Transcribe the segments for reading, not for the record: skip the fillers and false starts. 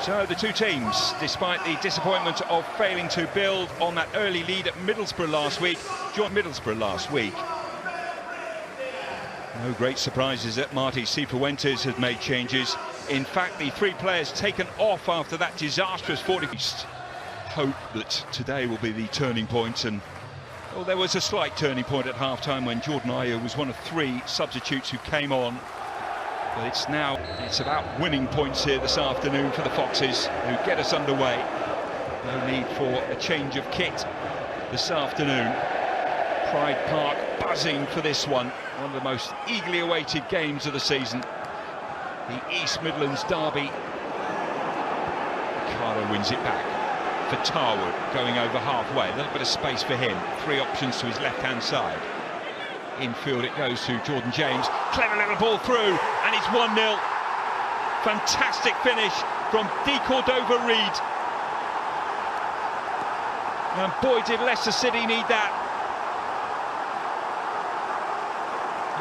So the two teams, despite the disappointment of failing to build on that early lead at Middlesbrough last week, joined Middlesbrough last week. No great surprises that Marty Cifuentes has made changes. In fact, the three players taken off after that disastrous 40. Hope that today will be the turning point, and well, there was a slight turning point at half-time when Jordan Ayew was one of three substitutes who came on. But it's about winning points here this afternoon for the Foxes, who get us underway. No need for a change of kit this afternoon. Pride Park buzzing for this one of the most eagerly awaited games of the season. The East Midlands derby. Ricardo wins it back for Tarwood, going over halfway. A little bit of space for him. Three options to his left-hand side. Infield it goes to Jordan James. Clever little ball through, and it's 1-0. Fantastic finish from De Cordova-Reid. And boy, did Leicester City need that.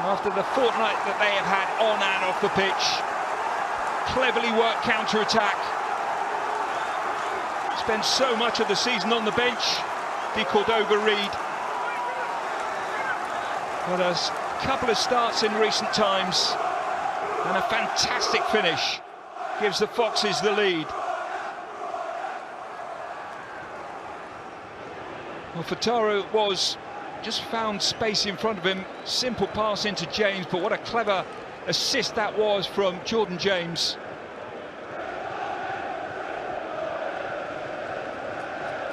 After the fortnight that they have had on and off the pitch. Cleverly worked counter-attack. Spent so much of the season on the bench, De Cordova-Reid. But a couple of starts in recent times and a fantastic finish gives the Foxes the lead. Well, Fataru was just found space in front of him, simple pass into James, but what a clever assist that was from Jordan James.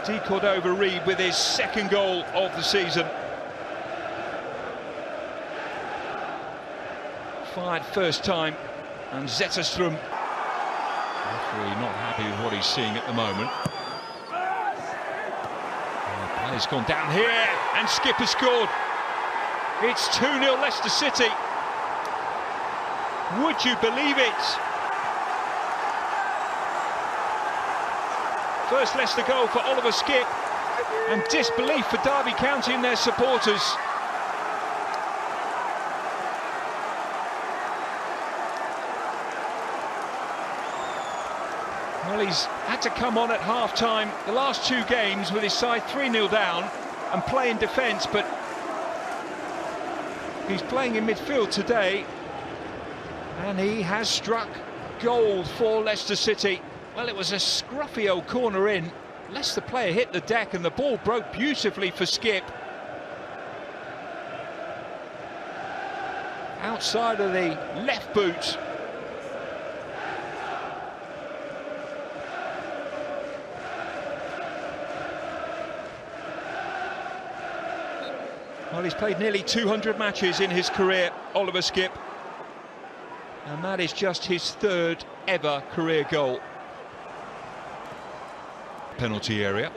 De Cordova-Reid with his second goal of the season. Fired first time, and Zetterstrom. Referee not happy with what he's seeing at the moment. The player's gone down here, and Skipper scored. It's 2-0 Leicester City. Would you believe it? First Leicester goal for Oliver Skipp, and disbelief for Derby County and their supporters. Well, he's had to come on at half-time the last two games with his side 3-0 down and play in defence, but he's playing in midfield today, and he has struck gold for Leicester City. Well, it was a scruffy old corner in. Leicester player hit the deck and the ball broke beautifully for Skipp. Outside of the left boot. Well, he's played nearly 200 matches in his career, Oliver Skipp. And that is just his third ever career goal. Penalty area.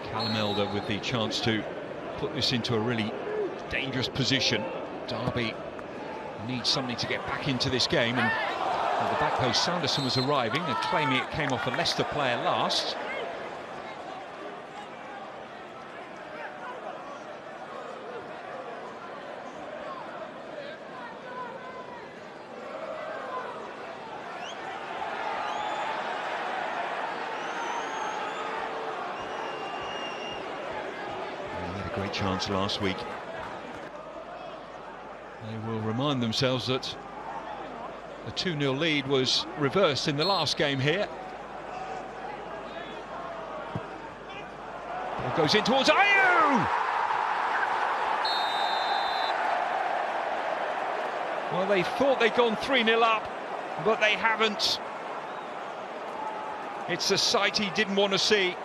Callum Elder with the chance to put this into a really dangerous position. Derby needs something to get back into this game, and well, the back post Sanderson was arriving and claiming it came off a Leicester player last. Great chance last week. They will remind themselves that the 2-0 lead was reversed in the last game here. Ball goes in towards Ayew! Well, they thought they'd gone 3-0 up, but they haven't. It's a sight he didn't want to see.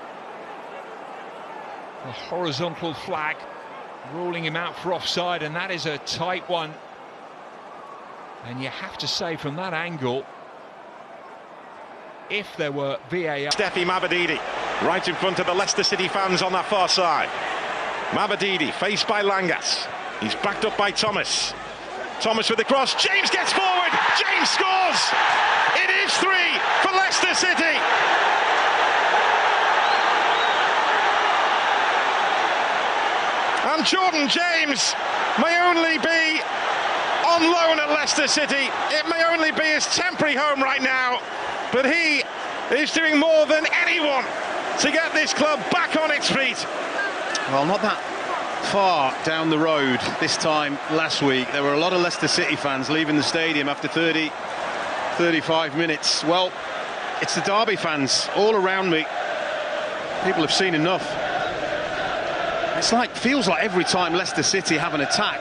A horizontal flag ruling him out for offside, and that is a tight one. And you have to say, from that angle, if there were VAR... Steffi Mamelodi right in front of the Leicester City fans on that far side. Mamelodi faced by Langas. He's backed up by Thomas. Thomas with the cross. James gets forward. James scores. It is 3 for Leicester City. And Jordan James may only be on loan at Leicester City. It may only be his temporary home right now, but he is doing more than anyone to get this club back on its feet. Well, not that far down the road this time last week. There were a lot of Leicester City fans leaving the stadium after 35 minutes. Well, it's the Derby fans all around me. People have seen enough. Feels like every time Leicester City have an attack,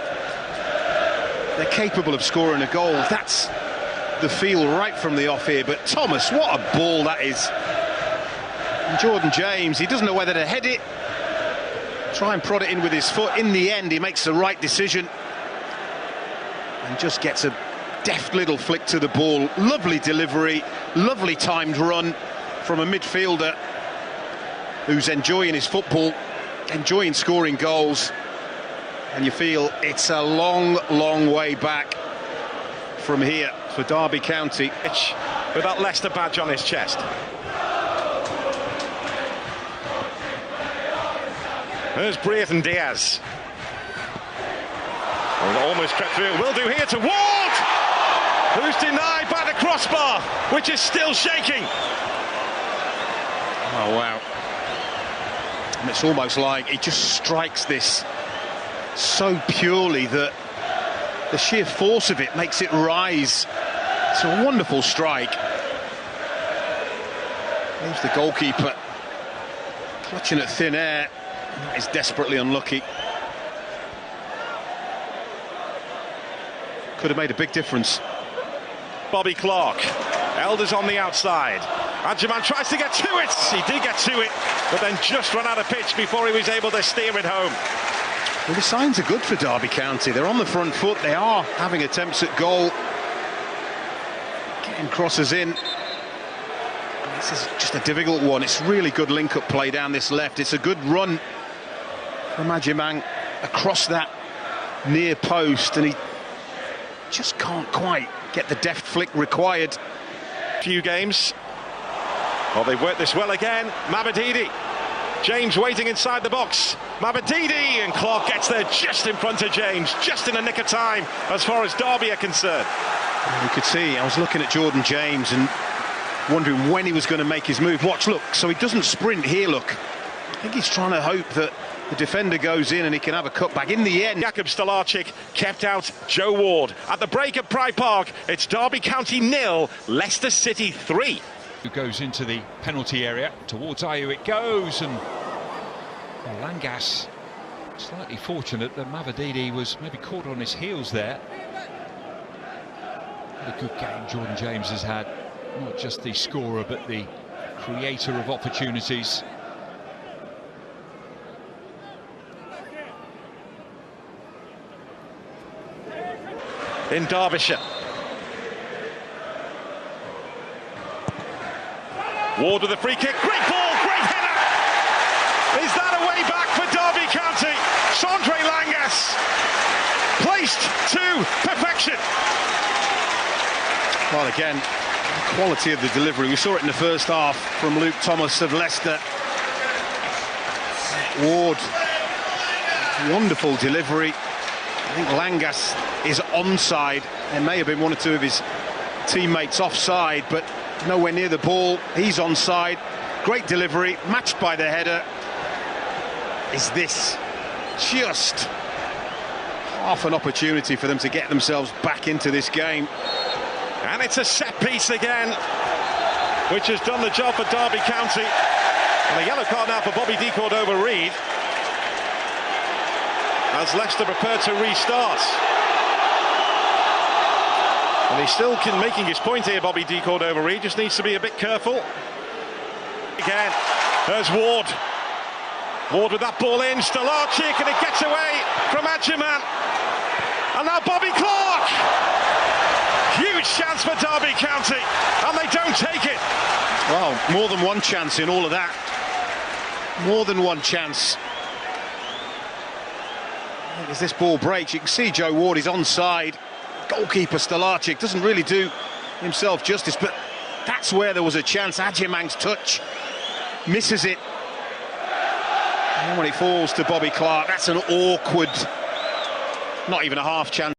they're capable of scoring a goal. That's the feel right from the off here. But Thomas, what a ball that is. And Jordan James, he doesn't know whether to head it, try and prod it in with his foot. In the end, he makes the right decision and just gets a deft little flick to the ball. Lovely delivery, lovely timed run from a midfielder who's enjoying his football, enjoying scoring goals. And you feel it's a long, long way back from here for Derby County. With that Leicester badge on his chest. There's Brereton Diaz. Almost crept through. Will do here to Ward, who's denied by the crossbar, which is still shaking. Oh, wow. And it's almost like he just strikes this so purely that the sheer force of it makes it rise. It's a wonderful strike. Leaves the goalkeeper clutching at thin air. That is desperately unlucky. Could have made a big difference. Bobby Clark. Elders on the outside. Adjaman tries to get to it. He did get to it, but then just ran out of pitch before he was able to steer it home. Well, the signs are good for Derby County. They're on the front foot. They are having attempts at goal. Getting crosses in. This is just a difficult one. It's really good link-up play down this left. It's a good run from Adjaman across that near post, and he just can't quite get the deft flick required. Few games. Well, they've worked this well again. Mamelodi. James waiting inside the box. Mamelodi, and Clark gets there just in front of James, just in a nick of time as far as Derby are concerned. You could see, I was looking at Jordan James and wondering when he was going to make his move. Watch, look, so he doesn't sprint here, look. I think he's trying to hope that the defender goes in and he can have a cutback. In the end, Jakub Stolarczyk kept out Joe Ward. At the break at Pride Park, it's Derby County 0, Leicester City 3. Who goes into the penalty area. Towards Ayew it goes, and Langas slightly fortunate that Mamelodi was maybe caught on his heels there. What a good game Jordan James has had. Not just the scorer, but the creator of opportunities. In Derbyshire. Ward with a free kick, great ball, great header! Is that a way back for Derby County? Sondre Langas, placed to perfection. well, again, the quality of the delivery. We saw it in the first half from Luke Thomas of Leicester. Ward, wonderful delivery. I think Langas is onside. There may have been one or two of his teammates offside, but nowhere near the ball. He's onside. Great delivery, matched by the header. Is this just half an opportunity for them to get themselves back into this game? And it's a set piece again, which has done the job for Derby County. And a yellow card now for Bobby D. Cordova-Reid, as Leicester prepare to restart. And he's still making his point here, Bobby D. Cordova-Reid, just needs to be a bit careful. Again, there's Ward. Ward with that ball in, Stolarczyk, and it gets away from Adjaman. And now Bobby Clark! Huge chance for Derby County, and they don't take it. Well, more than one chance in all of that. More than one chance. As this ball breaks, you can see Joe Ward is onside. Goalkeeper Stolarczyk doesn't really do himself justice, but that's where there was a chance. Adjaman's touch misses it. And then when it falls to Bobby Clark, that's an awkward, not even a half chance.